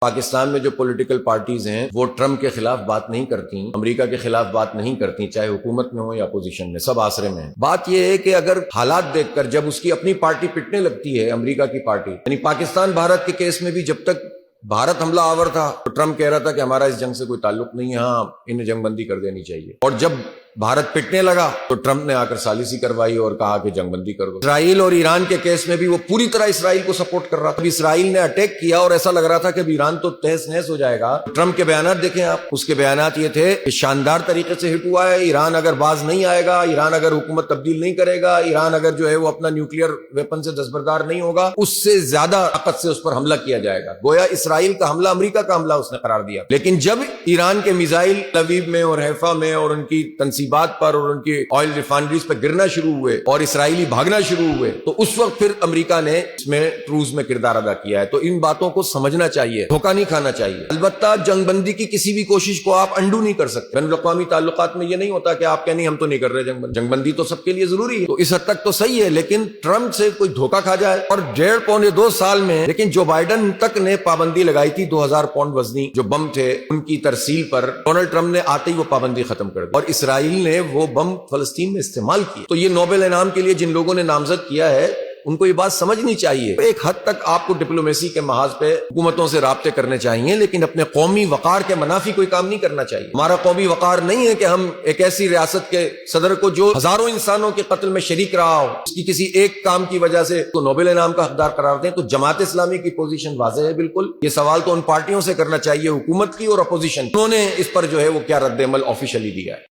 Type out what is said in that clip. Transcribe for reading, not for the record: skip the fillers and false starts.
پاکستان میں جو political parties ہیں وہ ٹرمپ کے خلاف بات نہیں کرتی، امریکہ کے خلاف بات نہیں کرتی، چاہے حکومت میں ہو یا اپوزیشن میں، سب آسرے میں ہیں۔ بات یہ ہے کہ اگر حالات دیکھ کر جب اس کی اپنی پارٹی پٹنے لگتی ہے، امریکہ کی پارٹی، یعنی پاکستان بھارت کے کیس میں بھی جب تک بھارت حملہ آور تھا تو ٹرمپ کہہ رہا تھا کہ ہمارا اس جنگ سے کوئی تعلق نہیں ہے، ہاں انہیں جنگ بندی کر دینی چاہیے، اور جب بھارت پٹنے لگا تو ٹرمپ نے آ کر ثالثی کروائی اور کہا کہ جنگ بندی کر دو۔ اسرائیل اور ایران کے کیس میں بھی وہ پوری طرح اسرائیل کو سپورٹ کر رہا تھا۔ اب اسرائیل نے اٹیک کیا اور ایسا لگ رہا تھا کہ ایران تو تہس نہس ہو جائے گا۔ ٹرمپ کے بیانات دیکھیں آپ، اس کے بیانات یہ تھے کہ شاندار طریقے سے ہٹ ہوا ہے، ایران اگر باز نہیں آئے گا، ایران اگر حکومت تبدیل نہیں کرے گا، ایران اگر جو ہے وہ اپنا نیوکلیئر ویپن سے دستبردار نہیں ہوگا، اس سے زیادہ طاقت سے اس پر حملہ کیا جائے گا۔ گویا اسرائیل کا حملہ امریکہ کا حملہ اس نے قرار دیا۔ لیکن جب ایران کے میزائل لویب میں اور حیفا میں اور ان کی تنصیبات پر اور ان کی آئل ریفائنریز پہ گرنا شروع ہوئے اور اسرائیلی بھاگنا شروع ہوئے تو اس وقت پھر امریکہ نے اس میں ٹروز میں کردار ادا کیا ہے۔ تو ان باتوں کو سمجھنا چاہیے، دھوکہ نہیں کھانا چاہیے۔ البتہ جنگ بندی کی کسی بھی کوشش کو آپ انڈو نہیں کر سکتے۔ بین الاقوامی تعلقات میں یہ نہیں ہوتا کہ آپ کہیں ہم تو نہیں کر رہے جنگ بندی تو سب کے لیے ضروری ہے، تو اس حد تک تو صحیح ہے، لیکن ٹرمپ سے کوئی دھوکہ کھا جائے۔ اور 1.5-2 سال میں لیکن جو بائیڈن تک نے پابندی لگائی تھی 2000 پاؤنڈ وزنی جو بم تھے ان کی ترسیل پر، ڈونلڈ ٹرمپ نے آتے ہی وہ پابندی ختم کر دی اور اسرائیل نے وہ بم فلسطین میں استعمال کیے۔ تو یہ نوبل انعام کے لیے جن لوگوں نے نامزد کیا ہے ان کو یہ بات سمجھنی چاہیے۔ ایک حد تک آپ کو ڈپلومیسی کے محاذ پہ حکومتوں سے رابطے کرنے چاہیے، لیکن اپنے قومی وقار کے منافی کوئی کام نہیں کرنا چاہیے۔ ہمارا قومی وقار نہیں ہے کہ ہم ایک ایسی ریاست کے صدر کو جو ہزاروں انسانوں کے قتل میں شریک رہا ہو، اس کی کسی ایک کام کی وجہ سے تو نوبل انعام کا حقدار قرار دیں۔ تو جماعت اسلامی کی پوزیشن واضح ہے بالکل، یہ سوال تو ان پارٹیوں سے کرنا چاہیے، حکومت کی اور اپوزیشن، انہوں نے اس پر جو ہے وہ کیا رد عمل آفیشلی دیا ہے۔